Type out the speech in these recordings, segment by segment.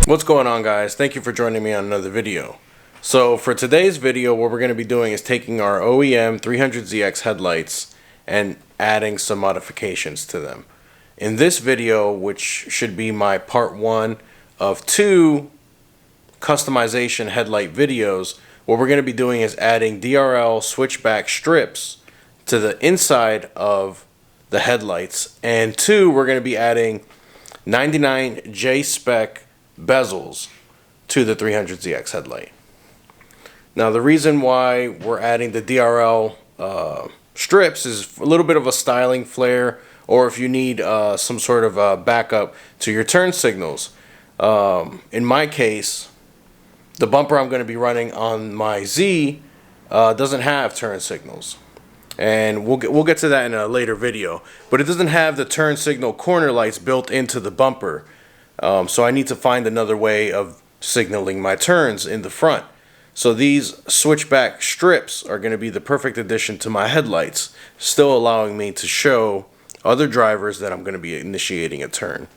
What's going on, guys? Thank you for joining me on another video. So for today's video, what we're going to be doing is taking our OEM 300ZX headlights and adding some modifications to them. In this video, which should be my part one of two customization headlight videos, what we're going to be doing is adding DRL switchback strips to the inside of the headlights, and two, we're going to be adding 99 J-spec bezels to the 300ZX headlight. Now, the reason why we're adding the DRL strips is a little bit of a styling flair, or if you need some sort of backup to your turn signals. In my case, the bumper I'm going to be running on my Z doesn't have turn signals, and we'll get to that in a later video. But it doesn't have the turn signal corner lights built into the bumper. So I need to find another way of signaling my turns in the front. So these switchback strips are going to be the perfect addition to my headlights, still allowing me to show other drivers that I'm going to be initiating a turn.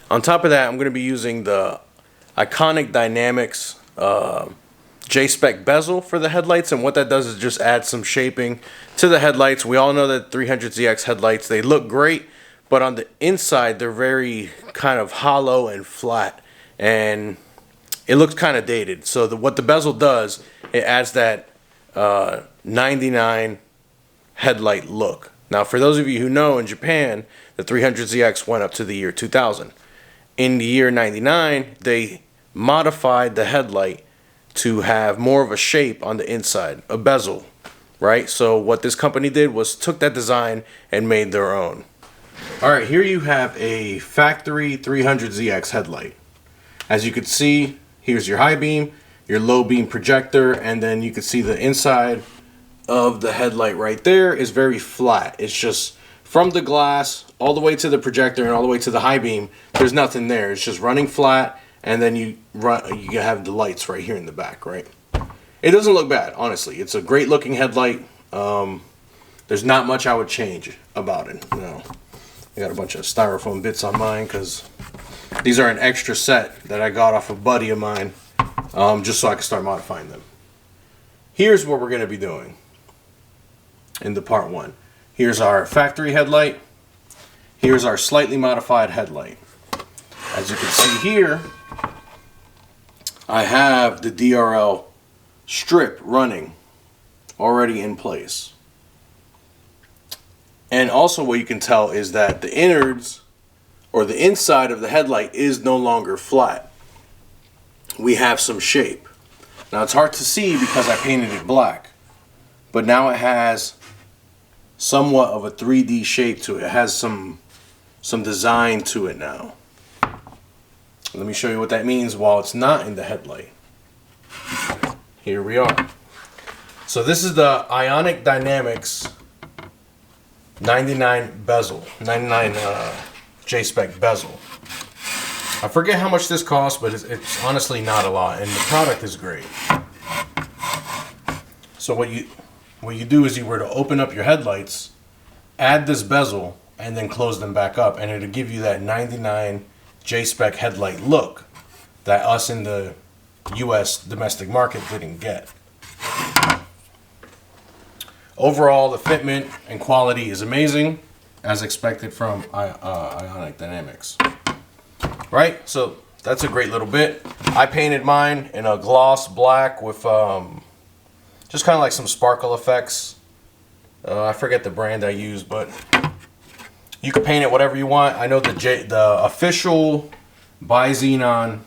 On top of that, I'm going to be using the iconic Dynamics J-spec bezel for the headlights, and what that does is just add some shaping to the headlights. We all know that 300ZX headlights, they look great, but on the inside they're very kind of hollow and flat, and it looks kind of dated. So what the bezel does, it adds that 99 headlight look. Now, for those of you who know, in Japan, the 300ZX went up to the year 2000. In the year 99, they modified the headlight to have more of a shape on the inside, a bezel, right? So what this company did was took that design and made their own. Alright, here you have a factory 300ZX headlight. As you can see, here's your high beam, your low beam projector, and then you can see the inside of the headlight right there is very flat. It's just from the glass all the way to the projector and all the way to the high beam, there's nothing there. It's just running flat, and then you have the lights right here in the back, right? It doesn't look bad, honestly. It's a great looking headlight. There's not much I would change about it. No. I got a bunch of styrofoam bits on mine because these are an extra set that I got off a buddy of mine, just so I can start modifying them. Here's what we're going to be doing in the part one. Here's our factory headlight. Here's our slightly modified headlight. As you can see here, I have the DRL strip running already in place. And also what you can tell is that the innards, or the inside of the headlight, is no longer flat. We have some shape. Now it's hard to see because I painted it black, but now it has somewhat of a 3D shape to it. It has some design to it now. Let me show you what that means while it's not in the headlight. Here we are. So this is the Ionic Dynamics 99 bezel, 99 J-spec bezel. I forget how much this costs, but it's honestly not a lot, and the product is great. So what you do is you were to open up your headlights, add this bezel, and then close them back up, and it'll give you that 99 J-spec headlight look that us in the US domestic market didn't get. Overall, the fitment and quality is amazing, as expected from Ionic Dynamics. Right, so that's a great little bit. I painted mine in a gloss black with just kind of like some sparkle effects. I forget the brand I used, but you can paint it whatever you want. I know the official bi-xenon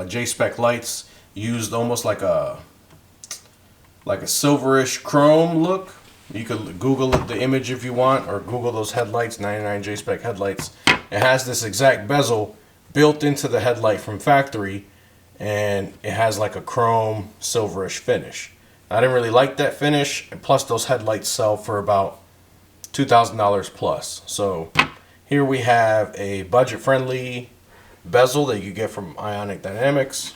J-spec lights used almost like a silverish chrome look. You could Google the image if you want, or Google those headlights, 99 J-spec headlights. It has this exact bezel built into the headlight from factory, and it has like a chrome silverish finish. I didn't really like that finish, and plus those headlights sell for about $2,000 plus. So here we have a budget-friendly bezel that you get from Ionic Dynamics.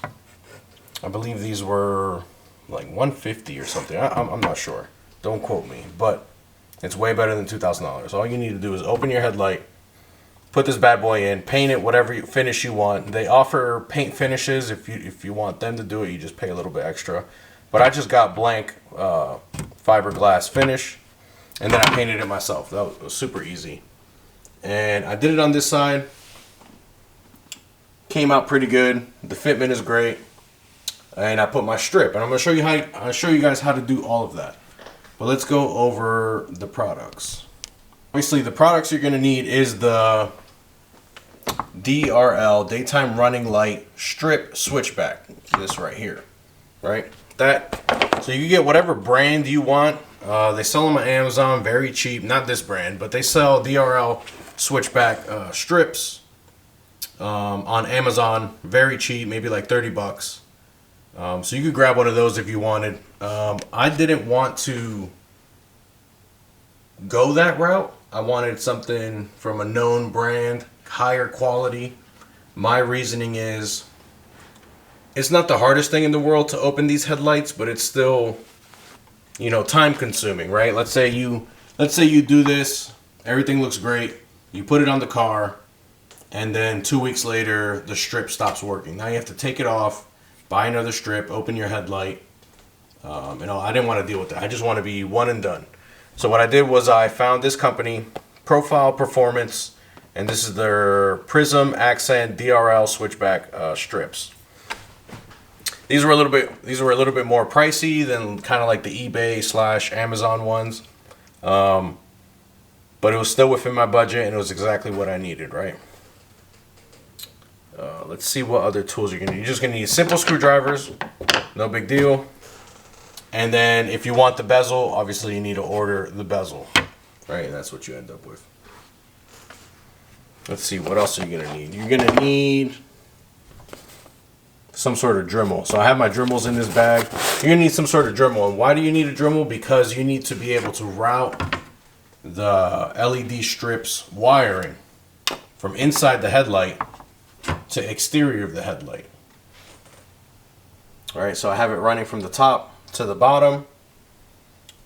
I believe these were like $150 or something. I'm not sure. Don't quote me, but it's way better than $2,000. All you need to do is open your headlight, put this bad boy in, paint it whatever finish you want. They offer paint finishes. If you want them to do it, you just pay a little bit extra. But I just got blank fiberglass finish, and then I painted it myself. That was super easy. And I did it on this side. Came out pretty good. The fitment is great. And I put my strip, and I'm gonna show you guys how to do all of that. But let's go over the products. Obviously, the products you're gonna need is the DRL daytime running light strip switchback. This right here, right? That. So you can get whatever brand you want. They sell them on Amazon, very cheap. Not this brand, but they sell DRL switchback strips on Amazon, very cheap, maybe like 30 bucks. So you could grab one of those if you wanted. I didn't want to go that route. I wanted something from a known brand, higher quality. My reasoning is, it's not the hardest thing in the world to open these headlights, but it's still, you know, time consuming, right? Let's say you do this, everything looks great, you put it on the car, and then 2 weeks later the strip stops working. Now you have to take it off, buy another strip, open your headlight. I didn't want to deal with that. I just want to be one and done. So what I did was I found this company, Profile Performance, and this is their Prism Accent DRL switchback strips. These were a little bit more pricey than kind of like the eBay / Amazon ones, but it was still within my budget, and it was exactly what I needed, right? Let's see what other tools you're gonna need. You're just gonna need simple screwdrivers, no big deal. And then if you want the bezel, obviously you need to order the bezel, right? And that's what you end up with. Let's see, what else are you gonna need? You're gonna need some sort of Dremel. So I have my Dremels in this bag. You're gonna need some sort of Dremel. And why do you need a Dremel? Because you need to be able to route the LED strips wiring from inside the headlight to exterior of the headlight. All right, so I have it running from the top to the bottom,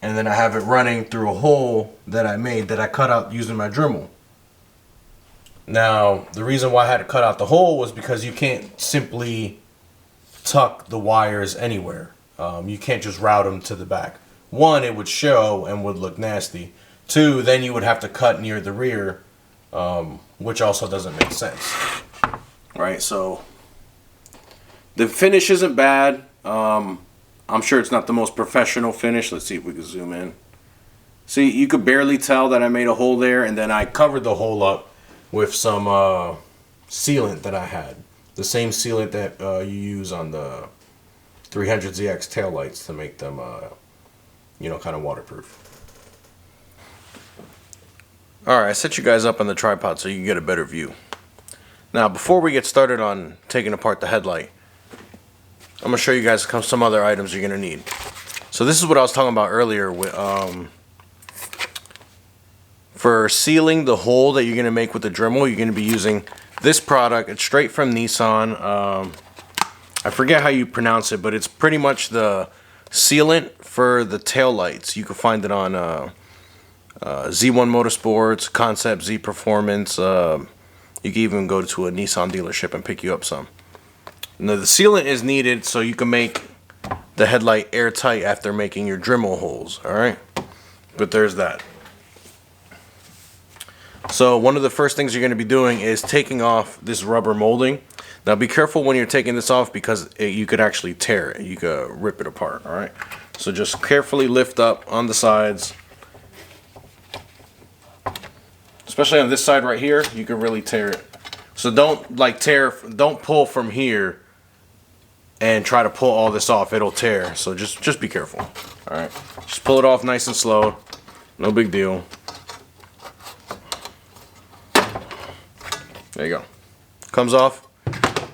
and then I have it running through a hole that I made, that I cut out using my Dremel. Now, the reason why I had to cut out the hole was because you can't simply tuck the wires anywhere. You can't just route them to the back. One, it would show and would look nasty. Two, then you would have to cut near the rear, which also doesn't make sense. Right, so the finish isn't bad. I'm sure it's not the most professional finish. Let's see if we can zoom in. See, you could barely tell that I made a hole there, and then I covered the hole up with some sealant that I had. The same sealant that you use on the 300ZX taillights to make them, kind of waterproof. Alright, I set you guys up on the tripod so you can get a better view. Now, before we get started on taking apart the headlight, I'm going to show you guys some other items you're going to need. So this is what I was talking about earlier with, for sealing the hole that you're going to make with the Dremel. You're going to be using this product. It's straight from Nissan. I forget how you pronounce it, but it's pretty much the sealant for the tail lights. You can find it on Z1 Motorsports, Concept Z Performance. You can even go to a Nissan dealership and pick you up some. Now, the sealant is needed so you can make the headlight airtight after making your Dremel holes, alright? But there's that. So one of the first things you're going to be doing is taking off this rubber molding. Now be careful when you're taking this off, because you could actually tear it. You could rip it apart, alright? So just carefully lift up on the sides. Especially on this side right here, you can really tear it. So don't pull from here and try to pull all this off. It'll tear. So just be careful. All right, just pull it off nice and slow. No big deal. There you go. Comes off.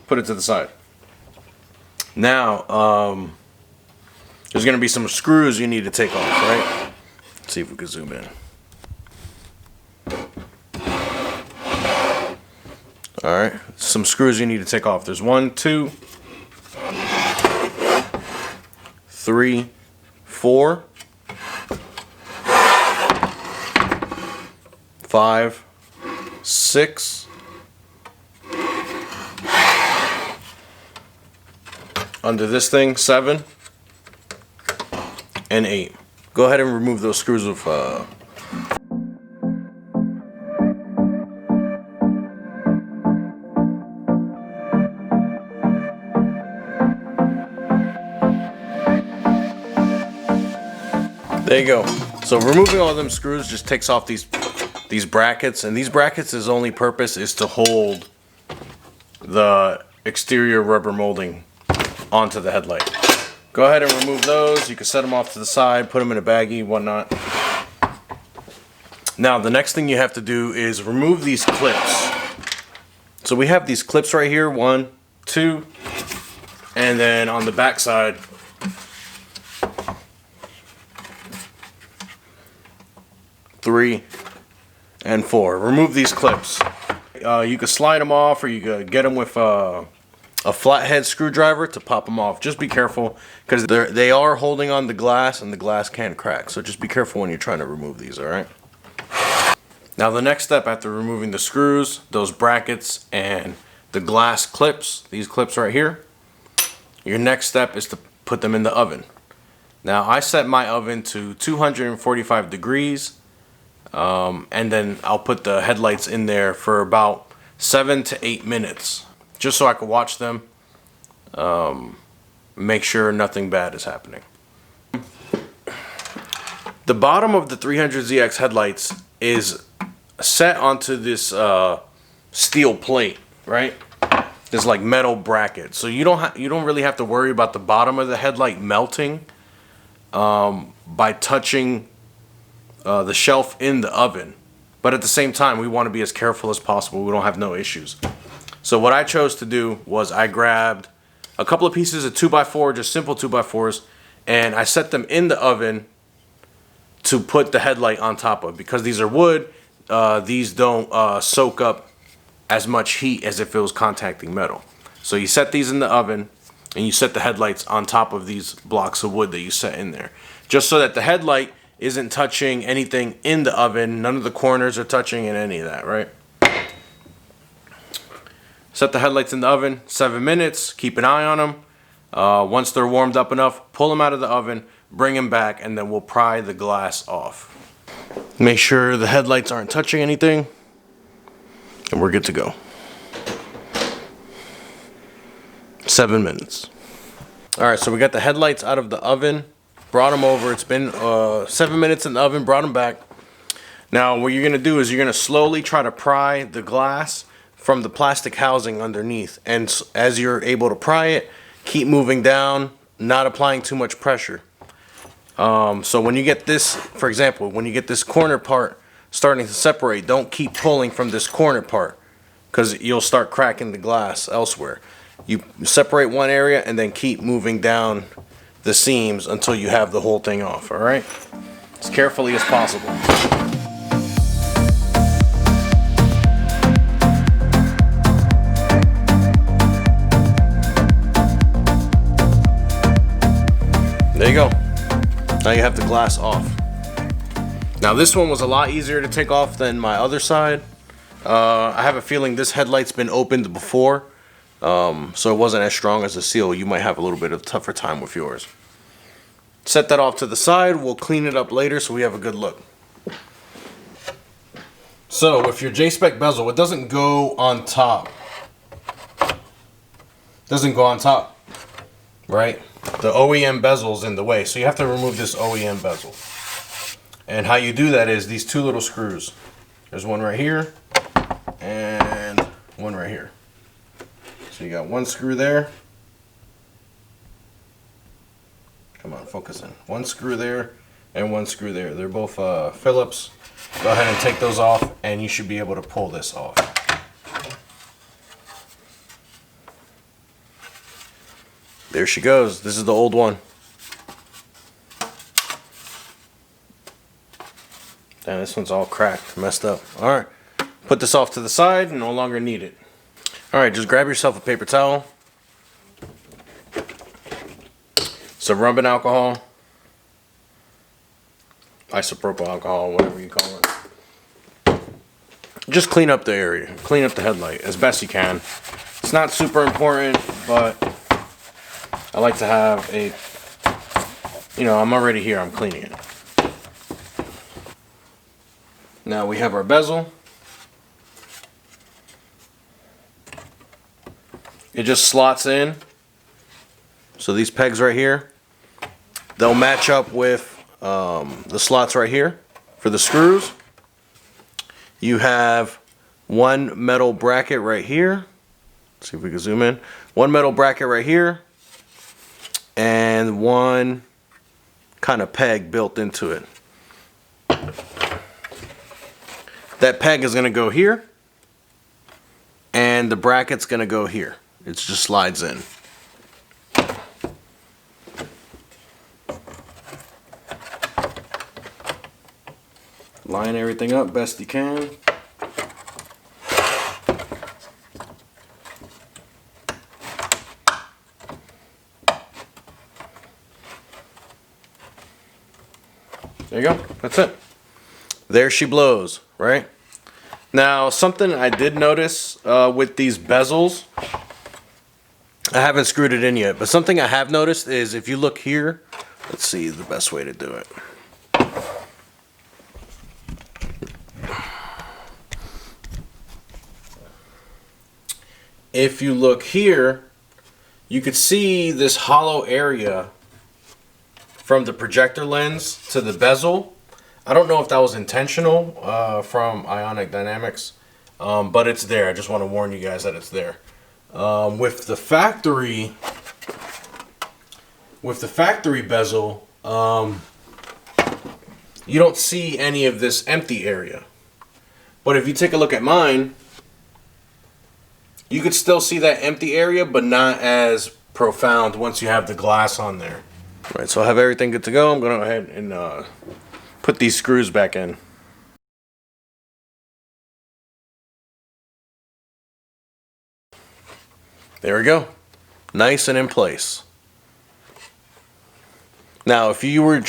Put it to the side. Now, there's gonna be some screws you need to take off. Right? Let's see if we can zoom in. Alright, some screws you need to take off. There's 1, 2, 3, 4, 5, 6, 6. Under this thing, 7 and 8. Go ahead and remove those screws with there you go. So removing all them screws just takes off these brackets, and these brackets' only purpose is to hold the exterior rubber molding onto the headlight. Go ahead and remove those. You can set them off to the side, put them in a baggie, whatnot. Now the next thing you have to do is remove these clips. So we have these clips right here, 1, 2, and then on the back side, 3 and 4. Remove these clips. You can slide them off, or you could get them with a flathead screwdriver to pop them off. Just be careful, because they are holding on the glass, and the glass can crack. So just be careful when you're trying to remove these, alright? Now the next step after removing the screws, those brackets, and the glass clips, these clips right here, your next step is to put them in the oven. Now I set my oven to 245 degrees, and then I'll put the headlights in there for about 7 to 8 minutes. Just so I can watch them, make sure nothing bad is happening. The bottom of the 300ZX headlights is set onto this steel plate, right? This like metal bracket, so you don't really have to worry about the bottom of the headlight melting by touching the shelf in the oven. But at the same time, we want to be as careful as possible. We don't have no issues. So what I chose to do was I grabbed a couple of pieces of 2x4, just simple 2x4s, and I set them in the oven to put the headlight on top of. Because these are wood, these don't soak up as much heat as if it was contacting metal. So you set these in the oven, and you set the headlights on top of these blocks of wood that you set in there. Just so that the headlight isn't touching anything in the oven, none of the corners are touching and any of that, right? Set the headlights in the oven, 7 minutes, keep an eye on them. Once they're warmed up enough, pull them out of the oven, bring them back, and then we'll pry the glass off. Make sure the headlights aren't touching anything, and we're good to go. 7 minutes. Alright, so we got the headlights out of the oven, brought them over. It's been 7 minutes in the oven, brought them back. Now what you're going to do is you're going to slowly try to pry the glass from the plastic housing underneath, and as you're able to pry it, keep moving down, not applying too much pressure. So when you get this, for example, when you get this corner part starting to separate, don't keep pulling from this corner part, because you'll start cracking the glass elsewhere. You separate one area and then keep moving down the seams until you have the whole thing off, alright? As carefully as possible. There you go. Now you have the glass off. Now this one was a lot easier to take off than my other side. I have a feeling this headlight's been opened before, so it wasn't as strong as the seal. You might have a little bit of tougher time with yours. Set that off to the side. We'll clean it up later so we have a good look. So with your J-spec bezel, it doesn't go on top. Doesn't go on top, right? The OEM bezel's in the way, so you have to remove this OEM bezel. And how you do that is these two little screws. There's one right here and one right here. So you got one screw there. Come on, focus in. One screw there and one screw there. They're both Phillips. Go ahead and take those off, and you should be able to pull this off. There she goes. This is the old one. Damn, this one's all cracked, messed up. Alright, put this off to the side, no longer need it. Alright, just grab yourself a paper towel, some rubbing alcohol, isopropyl alcohol, whatever you call it. just clean up the area, clean up the headlight as best you can. It's not super important, but I like to have a, you know, I'm already here, I'm cleaning it. Now we have our bezel. It just slots in. So these pegs right here, they'll match up with the slots right here for the screws. You have one metal bracket right here. Let's see if we can zoom in. One metal bracket right here, and one kind of peg built into it. That peg is going to go here, and the bracket's going to go here. It just slides in. Line everything up best you can. There you go. That's it. There she blows, right? Now, something I did notice with these bezels, I haven't screwed it in yet, but something I have noticed is if you look here, let's see the best way to do it. If you look here, you could see this hollow area from the projector lens to the bezel. I don't know if that was intentional from Ionic Dynamics, but it's there. I just want to warn you guys that it's there. With the factory bezel, you don't see any of this empty area. But if you take a look at mine, you could still see that empty area, but not as profound once you have the glass on there. All right, so I have everything good to go. I'm going to go ahead and put these screws back in. There we go. Nice and in place. Now, if you were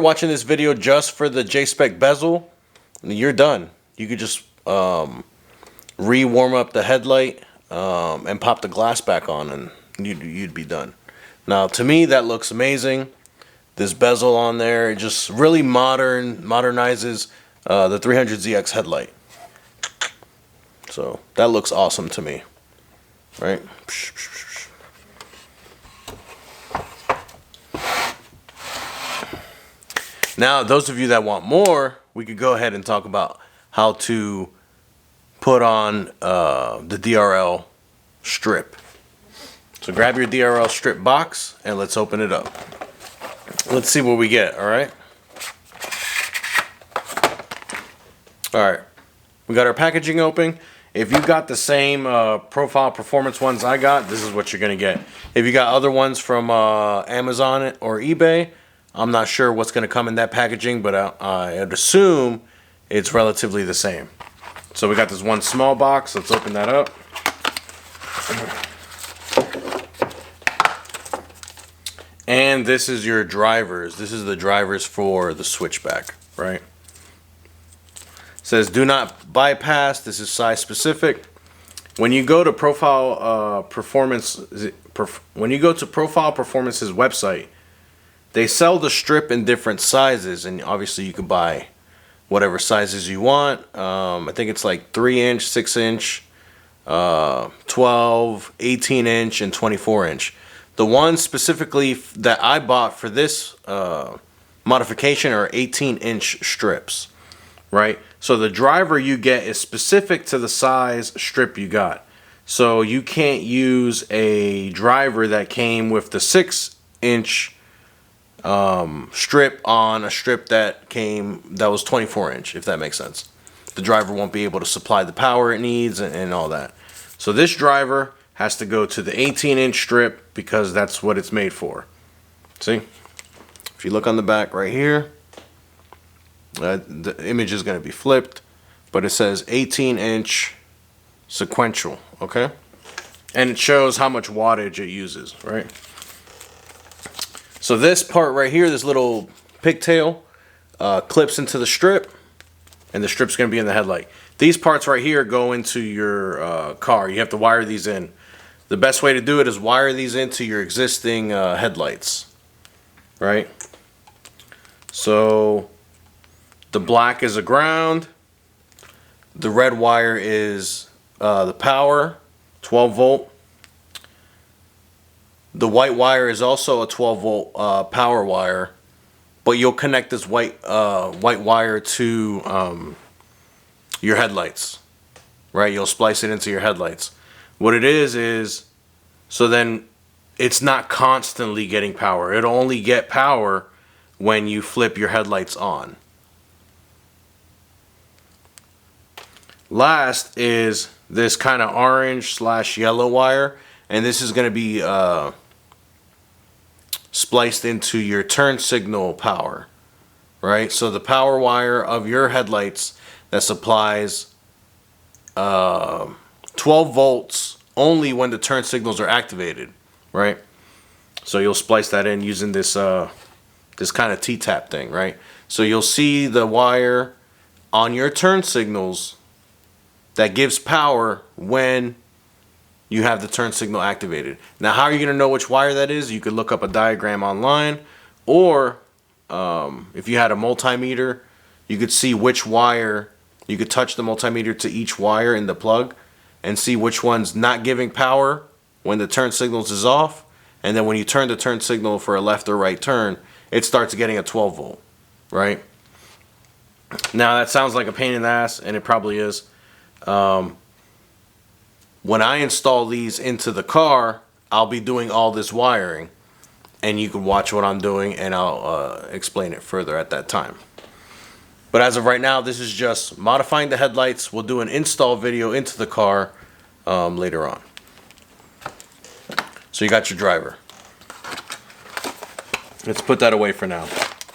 watching this video just for the J-Spec bezel, you're done. You could just re-warm up the headlight and pop the glass back on, and you'd be done. Now, to me, that looks amazing. This bezel on there, it just really modernizes the 300ZX headlight. So that looks awesome to me, right? Now, those of you that want more, we could go ahead and talk about how to put on the DRL strip. So grab your DRL strip box and let's open it up. Let's see what we get, all right? All right, we got our packaging open. If you got the same profile performance ones I got, this is what you're gonna get. If you got other ones from Amazon or eBay, I'm not sure what's gonna come in that packaging, but I'd assume it's relatively the same. So we got this one small box. Let's open that up. And this is your drivers. This is the drivers for the switchback, right? It says do not bypass. This is size specific. When you go to Profile Performance's website, they sell the strip in different sizes, and obviously you can buy whatever sizes you want. I think it's like 3-inch, 6-inch, 12, 18-inch, and 24-inch. The ones specifically that I bought for this modification are 18-inch strips, right? So the driver you get is specific to the size strip you got. So you can't use a driver that came with the 6-inch strip on a strip that was 24-inch, if that makes sense. The driver won't be able to supply the power it needs and all that. So this driver has to go to the 18-inch strip because that's what it's made for. See? If you look on the back right here, the image is going to be flipped, but it says 18-inch sequential, okay? And it shows how much wattage it uses, right? So this part right here, this little pigtail, clips into the strip, and the strip's going to be in the headlight. These parts right here go into your car. You have to wire these in. The best way to do it is wire these into your existing headlights, right? So the black is a ground, the red wire is the power, 12 volt. The white wire is also a 12 volt power wire, but you'll connect this white wire to your headlights, right? You'll splice it into your headlights. What it is so then it's not constantly getting power. It'll only get power when you flip your headlights on. Last is this kind of orange / yellow wire, and this is going to be spliced into your turn signal power, right? So the power wire of your headlights that supplies 12 volts only when the turn signals are activated, right? So you'll splice that in using this this kind of T-tap thing, right? So you'll see the wire on your turn signals that gives power when you have the turn signal activated. Now, how are you going to know which wire that is? You could look up a diagram online, or if you had a multimeter, you could see which wire. You could touch the multimeter to each wire in the plug and see which one's not giving power when the turn signals is off, and then when you turn the turn signal for a left or right turn, it starts getting a 12 volt, right? Now that sounds like a pain in the ass, and it probably is. When I install these into the car, I'll be doing all this wiring, and you can watch what I'm doing, and I'll explain it further at that time. But as of right now, this is just modifying the headlights. We'll do an install video into the car later on. So you got your driver. Let's put that away for now.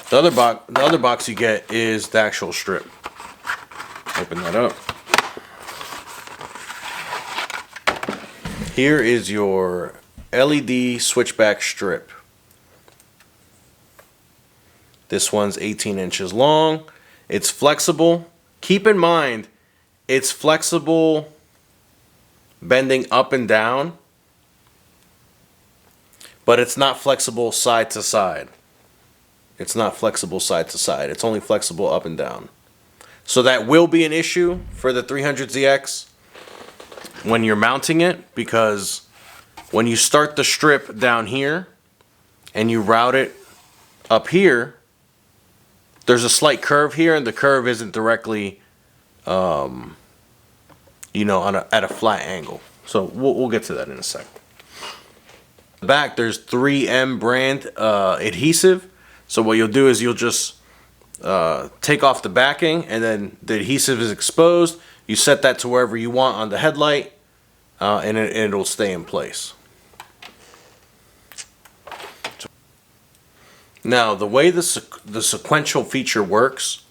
The other box you get is the actual strip. Open that up. Here is your LED switchback strip. This one's 18 inches long. It's flexible. Keep in mind, it's flexible bending up and down, but it's not flexible side to side. It's not flexible side to side. It's only flexible up and down. So that will be an issue for the 300ZX when you're mounting it, because when you start the strip down here and you route it up here, there's a slight curve here, and the curve isn't directly, you know, at a flat angle. So we'll get to that in a sec. The back, there's 3M brand adhesive. So what you'll do is you'll just take off the backing, and then the adhesive is exposed. You set that to wherever you want on the headlight, and it'll stay in place. Now, the way the sequential feature works,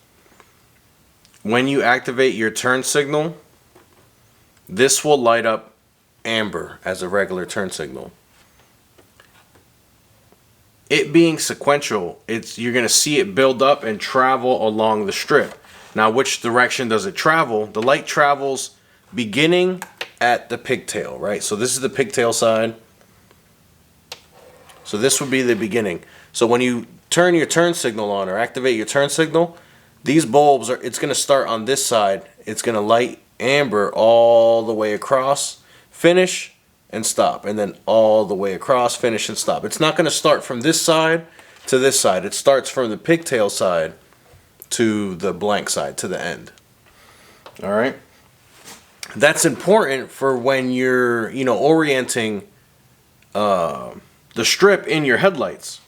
when you activate your turn signal, this will light up amber as a regular turn signal. It being sequential, you're going to see it build up and travel along the strip. Now, which direction does it travel? The light travels beginning at the pigtail, right? So this is the pigtail side. So this would be the beginning. So when you turn your turn signal on or activate your turn signal, these bulbs it's going to start on this side. It's going to light amber all the way across, finish, and stop, and then all the way across, finish, and stop. It's not going to start from this side to this side. It starts from the pigtail side to the blank side, to the end. All right? That's important for when you're, orienting the strip in your headlights,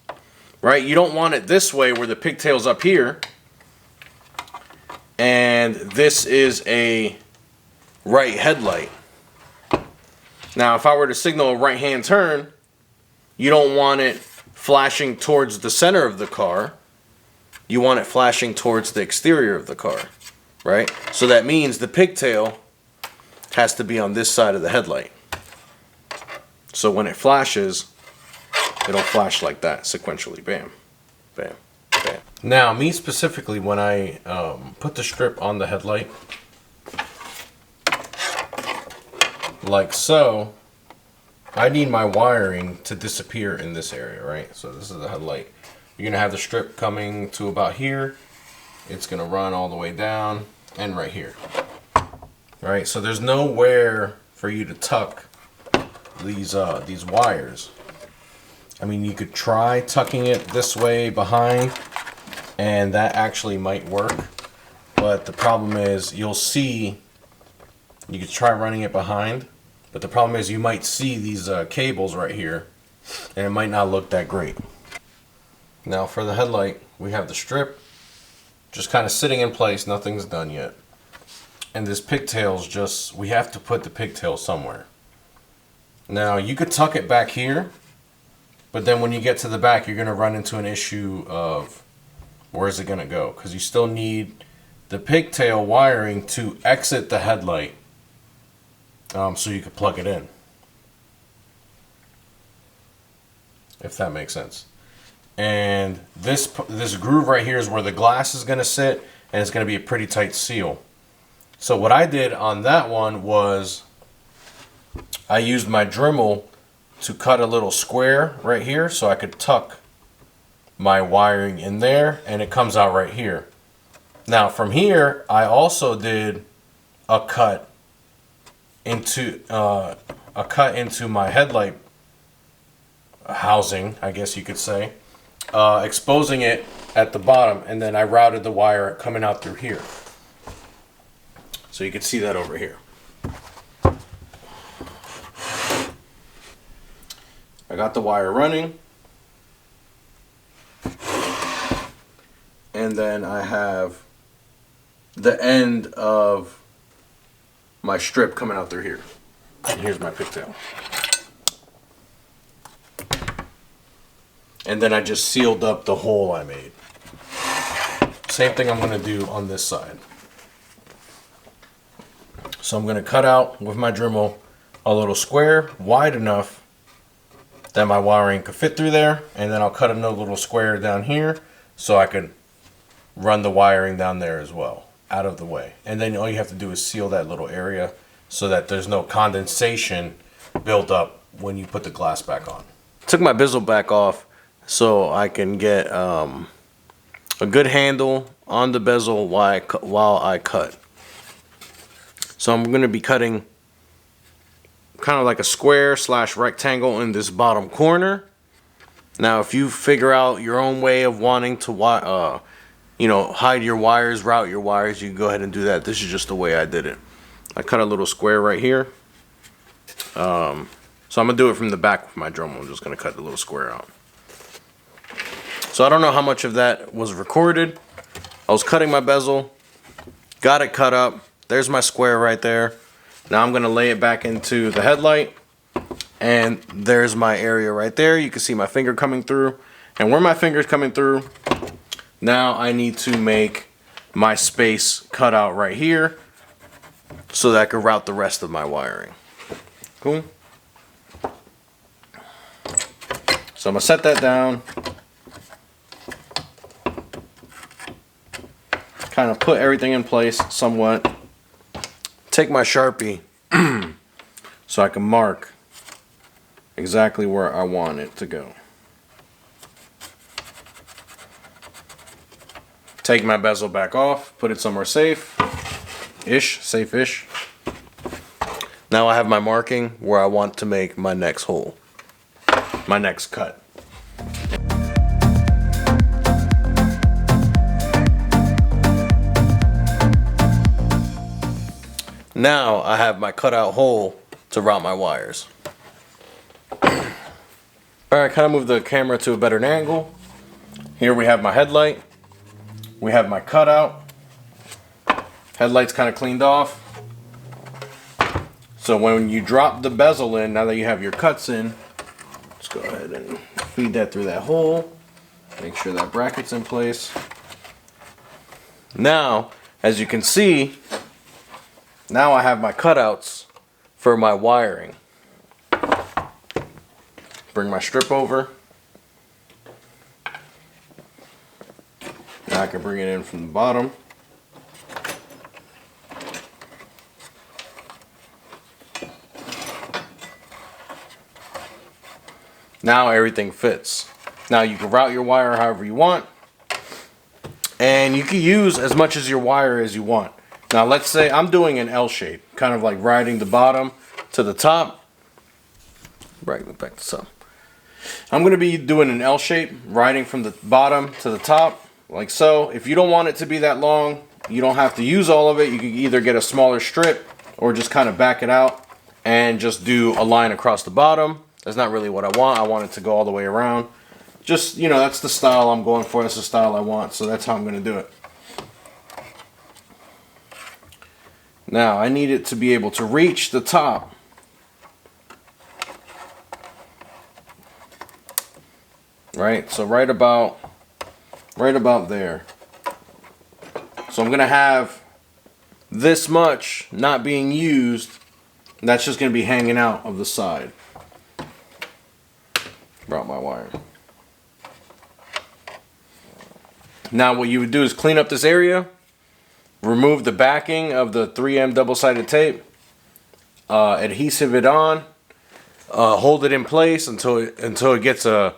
right? You don't want it this way where the pigtail's up here and this is a right headlight. Now, if I were to signal a right-hand turn, you don't want it flashing towards the center of the car. You want it flashing towards the exterior of the car, right? So that means the pigtail has to be on this side of the headlight. So when it flashes, it'll flash like that sequentially. Bam, bam, Bam. Now, me specifically, when I put the strip on the headlight, like so, I need my wiring to disappear in this area, right? So this is the headlight. You're gonna have the strip coming to about here. It's gonna run all the way down and right here. All right, so there's nowhere for you to tuck these wires. I mean, you could try tucking it this way behind, and that actually might work. But the problem is, you'll see, you could try running it behind, but the problem is you might see these cables right here, and it might not look that great. Now for the headlight, we have the strip just kind of sitting in place, nothing's done yet. And this pigtail's just, we have to put the pigtail somewhere. Now you could tuck it back here, but then when you get to the back, you're going to run into an issue of where's it going to go? Because you still need the pigtail wiring to exit the headlight so you can plug it in. If that makes sense. And this groove right here is where the glass is going to sit, and it's going to be a pretty tight seal. So what I did on that one was I used my Dremel to cut a little square right here so I could tuck my wiring in there, and it comes out right here. Now from here, I also did a cut into my headlight housing, I guess you could say, exposing it at the bottom, and then I routed the wire coming out through here. So you can see that over here. I got the wire running, and then I have the end of my strip coming out through here. And here's my pigtail. And then I just sealed up the hole I made. Same thing I'm going to do on this side. So I'm going to cut out with my Dremel a little square wide enough that my wiring could fit through there, and then I'll cut another little square down here so I could run the wiring down there as well, out of the way. And then all you have to do is seal that little area so that there's no condensation built up when you put the glass back on. Took my bezel back off so I can get a good handle on the bezel while I cut. So I'm going to be cutting kind of like a square / rectangle in this bottom corner. Now if you figure out your own way of wanting to hide your wires, route your wires, you can go ahead and do that. This is just the way I did it. I cut a little square right here. So I'm going to do it from the back with my Dremel. I'm just going to cut the little square out. So I don't know how much of that was recorded. I was cutting my bezel, got it cut up. There's my square right there. Now I'm going to lay it back into the headlight, and there's my area right there. You can see my finger coming through, and where my finger's coming through, now I need to make my space cut out right here so that I can route the rest of my wiring. Cool? So I'm going to set that down, kind of put everything in place somewhat. Take my Sharpie so I can mark exactly where I want it to go. Take my bezel back off, put it somewhere safe-ish. Now I have my marking where I want to make my next hole, my next cut. Now I have my cutout hole to route my wires. Alright, kind of move the camera to a better angle. Here we have my headlight. We have my cutout. Headlight's kind of cleaned off. So when you drop the bezel in, now that you have your cuts in, let's go ahead and feed that through that hole. Make sure that bracket's in place. Now, as you can see, now I have my cutouts for my wiring. Bring my strip over. Now I can bring it in from the bottom. Now everything fits. Now you can route your wire however you want, and you can use as much as your wire as you want. Now let's say I'm doing an L shape, kind of like riding the bottom to the top. Bring it back to some. I'm going to be doing an L shape, riding from the bottom to the top, like so. If you don't want it to be that long, you don't have to use all of it. You can either get a smaller strip or just kind of back it out and just do a line across the bottom. That's not really what I want. I want it to go all the way around. Just, you know, that's the style I'm going for. That's the style I want. So that's how I'm going to do it. Now, I need it to be able to reach the top. Right? So right about there. So I'm going to have this much not being used. That's just going to be hanging out of the side. Brought my wire. Now what you would do is clean up this area, remove the backing of the 3M double-sided tape, adhesive it on, hold it in place until it gets a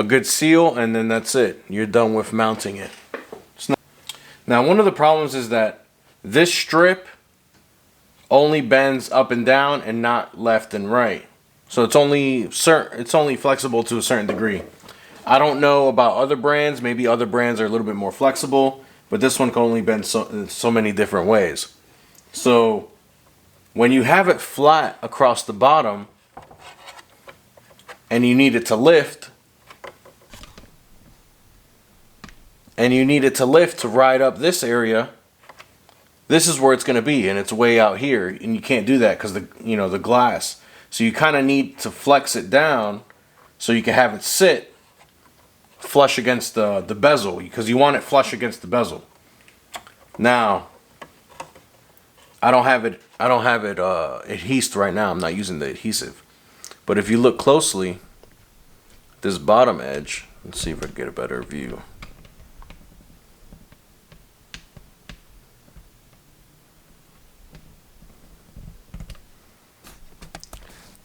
good seal, and then that's it. You're done with mounting it. Now one of the problems is that this strip only bends up and down and not left and right. So it's only flexible to a certain degree. I don't know about other brands. Maybe other brands are a little bit more flexible, but this one can only bend so many different ways. So when you have it flat across the bottom and you need it to lift, to ride up this area, this is where it's going to be, and it's way out here, and you can't do that because the glass. So you kind of need to flex it down so you can have it sit flush against the bezel, because you want it flush against the bezel. Now, I don't have it adhesed right now. I'm not using the adhesive. But if you look closely, this bottom edge, let's see if I can get a better view.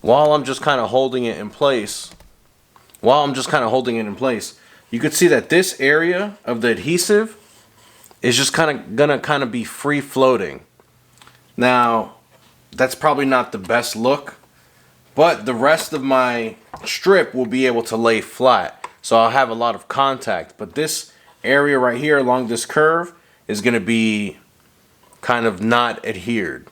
While I'm just kind of holding it in place, you could see that this area of the adhesive is just gonna be free floating. Now, that's probably not the best look, but the rest of my strip will be able to lay flat, so I'll have a lot of contact. But this area right here along this curve is gonna be kind of not adhered.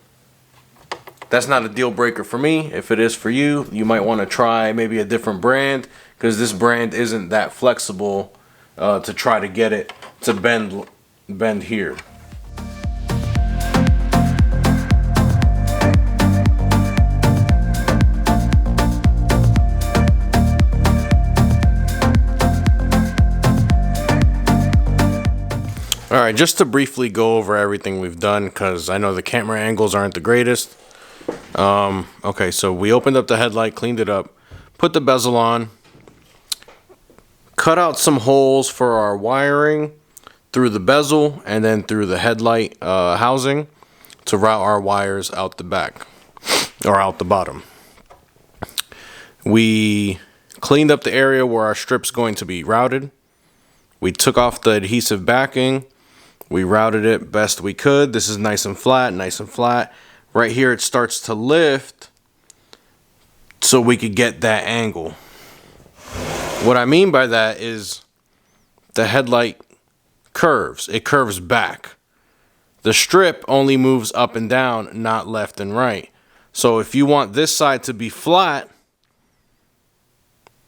That's not a deal breaker for me. If it is for you, you might want to try maybe a different brand, because this brand isn't that flexible to try to get it to bend here. Alright, just to briefly go over everything we've done, because I know the camera angles aren't the greatest. Okay, so we opened up the headlight, cleaned it up, put the bezel on, cut out some holes for our wiring through the bezel and then through the headlight housing to route our wires out the back, or out the bottom. We cleaned up the area where our strip's going to be routed. We took off the adhesive backing. We routed it best we could. This is nice and flat, nice and flat. Right here it starts to lift so we could get that angle. What I mean by that is the headlight curves. It curves back. The strip only moves up and down, not left and right. So if you want this side to be flat,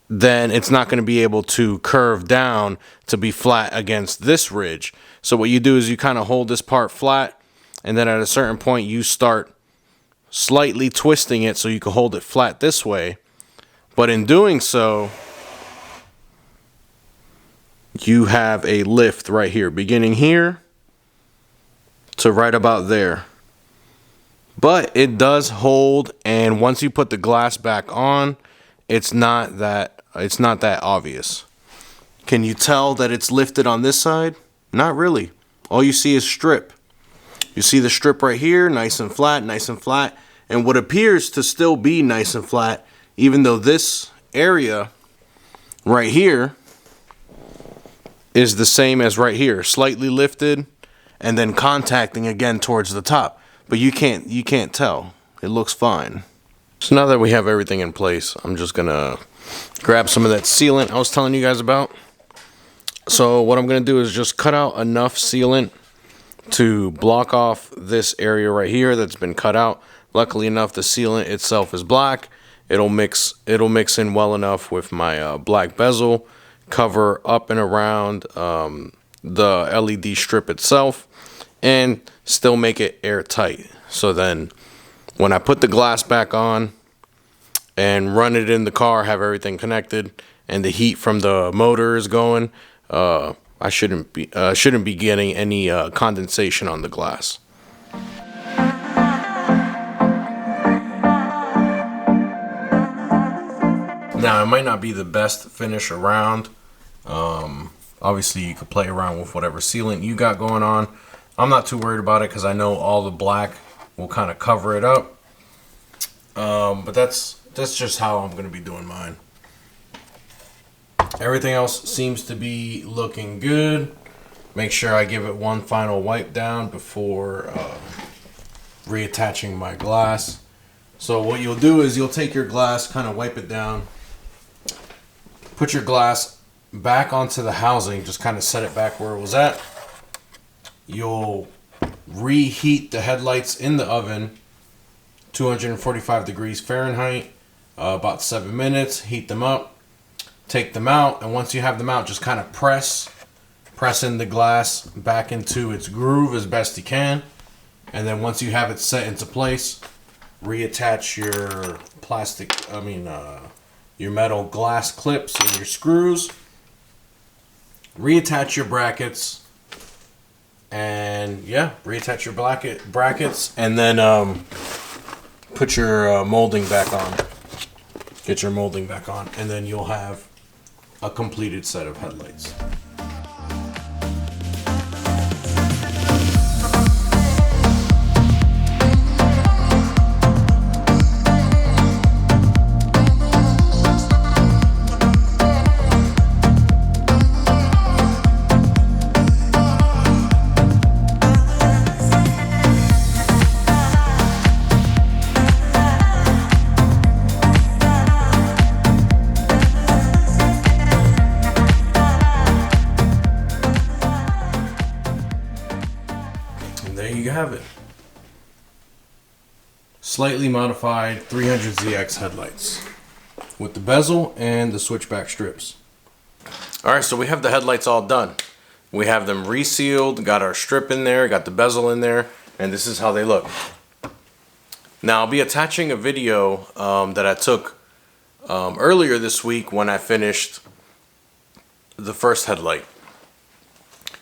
then it's not going to be able to curve down to be flat against this ridge. So what you do is you kind of hold this part flat, and then at a certain point you start slightly twisting it so you can hold it flat this way. But in doing so, you have a lift right here, beginning here to right about there. But it does hold, and once you put the glass back on, it's not that obvious. Can you tell that it's lifted on this side? Not really. All you see is strip. You see the strip right here, nice and flat, and what appears to still be nice and flat, even though this area right here is the same as right here, slightly lifted and then contacting again towards the top. But you can't tell. It looks fine. So now that we have everything in place, I'm just gonna grab some of that sealant I was telling you guys about. So what I'm gonna do is just cut out enough sealant to block off this area right here that's been cut out. Luckily enough, the sealant itself is black. It'll mix in well enough with my black bezel, cover up and around the LED strip itself, and still make it airtight. So then when I put the glass back on and run it in the car, have everything connected, and the heat from the motor is going, I shouldn't be getting any condensation on the glass. Now, it might not be the best finish around. Obviously, you could play around with whatever sealant you got going on. I'm not too worried about it because I know all the black will kind of cover it up. But that's just how I'm going to be doing mine. Everything else seems to be looking good. Make sure I give it one final wipe down before reattaching my glass. So what you'll do is you'll take your glass, kind of wipe it down, put your glass back onto the housing, just kind of set it back where it was at. You'll reheat the headlights in the oven, 245 degrees Fahrenheit, about 7 minutes. Heat them up, take them out, and once you have them out, just kind of press in the glass back into its groove as best you can. And then once you have it set into place, reattach your your metal glass clips and your screws, reattach your brackets, and yeah, reattach your brackets, and then put your molding back on. Get your molding back on, and then you'll have a completed set of headlights. There you have it. Slightly modified 300ZX headlights with the bezel and the switchback strips. Alright, so we have the headlights all done. We have them resealed, got our strip in there, got the bezel in there, and this is how they look. Now I'll be attaching a video that I took earlier this week when I finished the first headlight.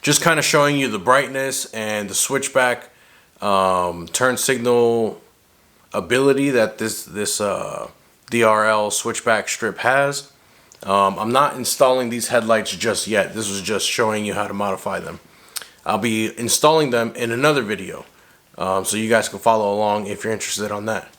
Just kind of showing you the brightness and the switchback turn signal ability that this DRL switchback strip has. I'm not installing these headlights just yet. This was just showing you how to modify them. I'll be installing them in another video, so you guys can follow along if you're interested on that.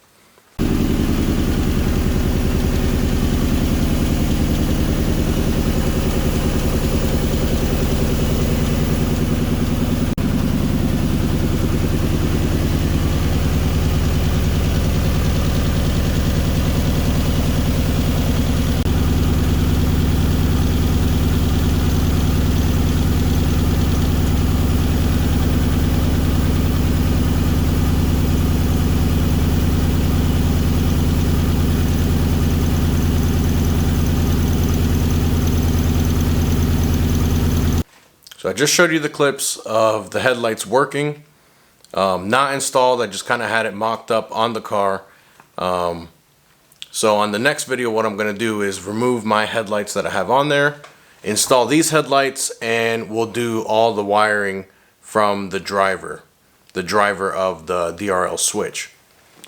So I just showed you the clips of the headlights working, not installed. I just kind of had it mocked up on the car. So on the next video, what I'm going to do is remove my headlights that I have on there, install these headlights, and we'll do all the wiring from the driver of the DRL switch.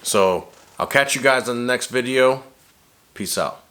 So I'll catch you guys on the next video. Peace out.